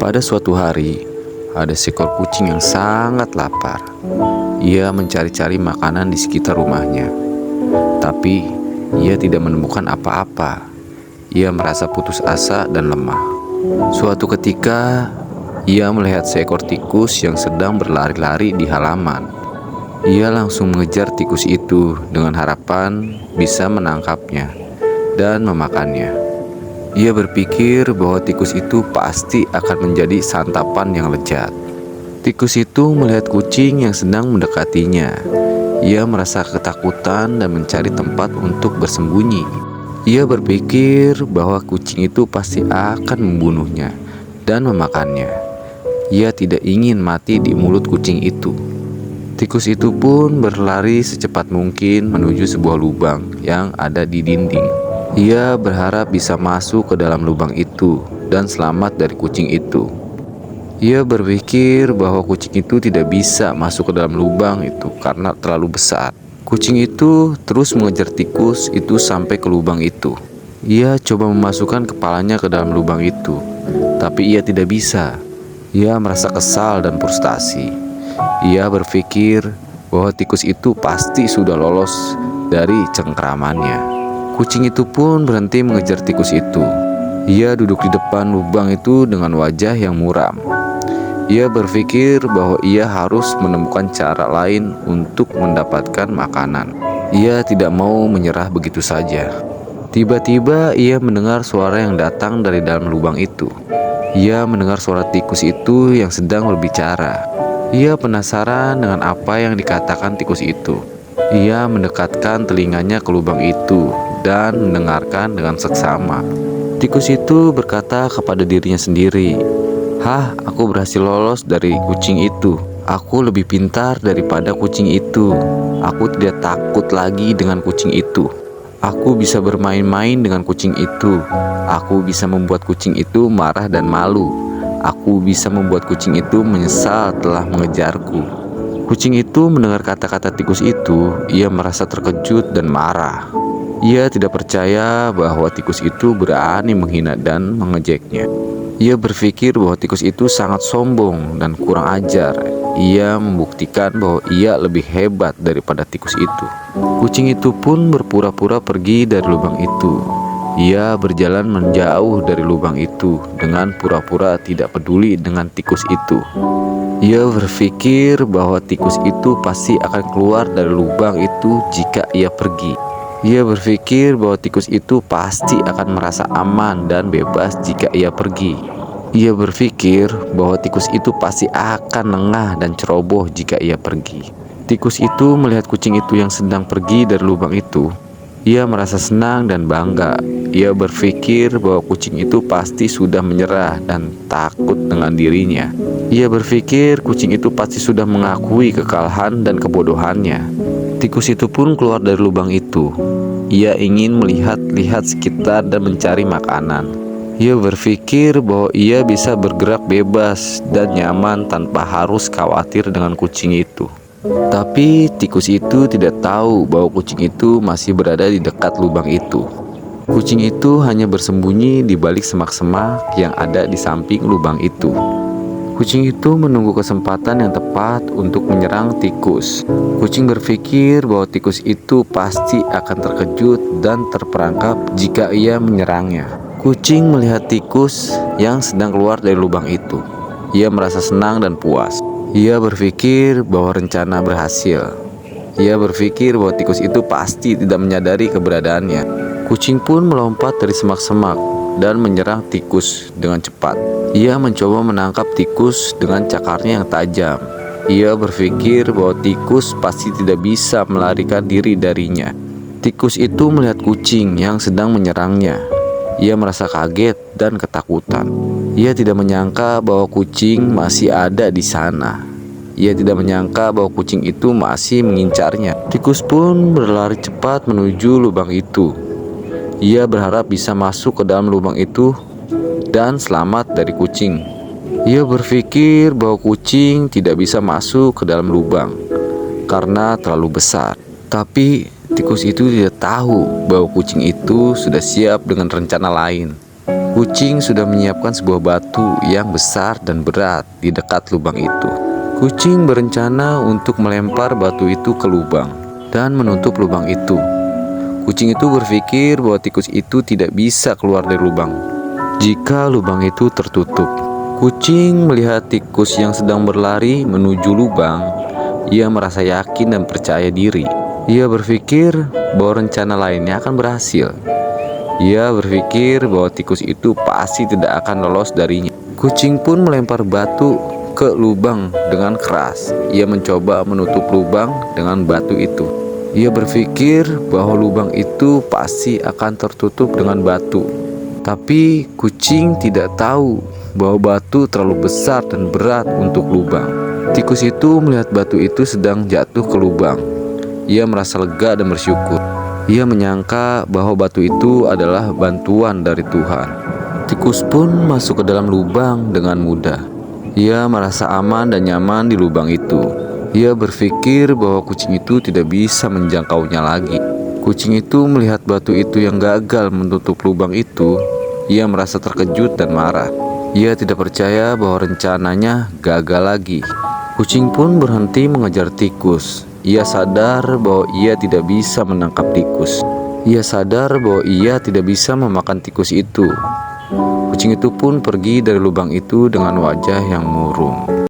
Pada suatu hari, ada seekor kucing yang sangat lapar. Ia mencari-cari makanan di sekitar rumahnya, tapi ia tidak menemukan apa-apa. Ia merasa putus asa dan lemah. Suatu ketika, ia melihat seekor tikus yang sedang berlari-lari di halaman. Ia langsung mengejar tikus itu dengan harapan bisa menangkapnya dan memakannya. Ia berpikir bahwa tikus itu pasti akan menjadi santapan yang lezat. Tikus itu melihat kucing yang sedang mendekatinya. Ia merasa ketakutan dan mencari tempat untuk bersembunyi. Ia berpikir bahwa kucing itu pasti akan membunuhnya dan memakannya. Ia tidak ingin mati di mulut kucing itu. Tikus itu pun berlari secepat mungkin menuju sebuah lubang yang ada di dinding. Ia berharap bisa masuk ke dalam lubang itu dan selamat dari kucing itu. Ia berpikir bahwa kucing itu tidak bisa masuk ke dalam lubang itu karena terlalu besar. Kucing itu terus mengejar tikus itu sampai ke lubang itu. Ia coba memasukkan kepalanya ke dalam lubang itu, tapi ia tidak bisa. Ia merasa kesal dan frustasi. Ia berpikir bahwa tikus itu pasti sudah lolos dari cengkramannya. Kucing itu pun berhenti mengejar tikus itu. Ia duduk di depan lubang itu dengan wajah yang muram. Ia berpikir bahwa ia harus menemukan cara lain untuk mendapatkan makanan. Ia tidak mau menyerah begitu saja. Tiba-tiba ia mendengar suara yang datang dari dalam lubang itu. Ia mendengar suara tikus itu yang sedang berbicara. Ia penasaran dengan apa yang dikatakan tikus itu. Ia mendekatkan telinganya ke lubang itu dan mendengarkan dengan seksama. Tikus itu berkata kepada dirinya sendiri, "Hah, aku berhasil lolos dari kucing itu. Aku lebih pintar daripada kucing itu. Aku tidak takut lagi dengan kucing itu. Aku bisa bermain-main dengan kucing itu. Aku bisa membuat kucing itu marah dan malu. Aku bisa membuat kucing itu menyesal telah mengejarku." Kucing itu mendengar kata-kata tikus itu. Ia merasa terkejut dan marah. Ia tidak percaya bahwa tikus itu berani menghina dan mengejeknya. Ia berpikir bahwa tikus itu sangat sombong dan kurang ajar. Ia membuktikan bahwa ia lebih hebat daripada tikus itu. Kucing itu pun berpura-pura pergi dari lubang itu. Ia berjalan menjauh dari lubang itu dengan pura-pura tidak peduli dengan tikus itu. Ia berpikir bahwa tikus itu pasti akan keluar dari lubang itu jika ia pergi. Ia berpikir bahwa tikus itu pasti akan merasa aman dan bebas jika ia pergi. Ia berpikir bahwa tikus itu pasti akan lengah dan ceroboh jika ia pergi. Tikus itu melihat kucing itu yang sedang pergi dari lubang itu. Ia merasa senang dan bangga. Ia berpikir bahwa kucing itu pasti sudah menyerah dan takut dengan dirinya. Ia berpikir kucing itu pasti sudah mengakui kekalahan dan kebodohannya. Tikus itu pun keluar dari lubang itu. Ia ingin melihat-lihat sekitar dan mencari makanan. Ia berpikir bahwa ia bisa bergerak bebas dan nyaman tanpa harus khawatir dengan kucing itu. Tapi tikus itu tidak tahu bahwa kucing itu masih berada di dekat lubang itu. Kucing itu hanya bersembunyi di balik semak-semak yang ada di samping lubang itu. Kucing itu menunggu kesempatan yang tepat untuk menyerang tikus. Kucing berpikir bahwa tikus itu pasti akan terkejut dan terperangkap jika ia menyerangnya. Kucing melihat tikus yang sedang keluar dari lubang itu. Ia merasa senang dan puas. Ia berpikir bahwa rencana berhasil. Ia berpikir bahwa tikus itu pasti tidak menyadari keberadaannya. Kucing pun melompat dari semak-semak dan menyerang tikus dengan cepat. Ia mencoba menangkap tikus dengan cakarnya yang tajam. Ia berpikir bahwa tikus pasti tidak bisa melarikan diri darinya. Tikus itu melihat kucing yang sedang menyerangnya. Ia merasa kaget dan ketakutan. Ia tidak menyangka bahwa kucing masih ada di sana. Ia tidak menyangka bahwa kucing itu masih mengincarnya. Tikus pun berlari cepat menuju lubang itu. Ia berharap bisa masuk ke dalam lubang itu dan selamat dari kucing. Ia berpikir bahwa kucing tidak bisa masuk ke dalam lubang karena terlalu besar. Tapi tikus itu tidak tahu bahwa kucing itu sudah siap dengan rencana lain. Kucing sudah menyiapkan sebuah batu yang besar dan berat di dekat lubang itu. Kucing berencana untuk melempar batu itu ke lubang dan menutup lubang itu. Kucing itu berpikir bahwa tikus itu tidak bisa keluar dari lubang jika lubang itu tertutup. Kucing melihat tikus yang sedang berlari menuju lubang. Ia merasa yakin dan percaya diri. Ia berpikir bahwa rencana lainnya akan berhasil. Ia berpikir bahwa tikus itu pasti tidak akan lolos darinya. Kucing pun melempar batu ke lubang dengan keras. Ia mencoba menutup lubang dengan batu itu. Ia berpikir bahwa lubang itu pasti akan tertutup dengan batu. Tapi kucing tidak tahu bahwa batu terlalu besar dan berat untuk lubang. Tikus itu melihat batu itu sedang jatuh ke lubang. Ia merasa lega dan bersyukur. Ia menyangka bahwa batu itu adalah bantuan dari Tuhan. Tikus pun masuk ke dalam lubang dengan mudah. Ia merasa aman dan nyaman di lubang itu. Ia berpikir bahwa kucing itu tidak bisa menjangkaunya lagi. Kucing itu melihat batu itu yang gagal menutup lubang itu. Ia merasa terkejut dan marah. Ia tidak percaya bahwa rencananya gagal lagi. Kucing pun berhenti mengejar tikus. Ia sadar bahwa ia tidak bisa menangkap tikus. Ia sadar bahwa ia tidak bisa memakan tikus itu. Kucing itu pun pergi dari lubang itu dengan wajah yang murung.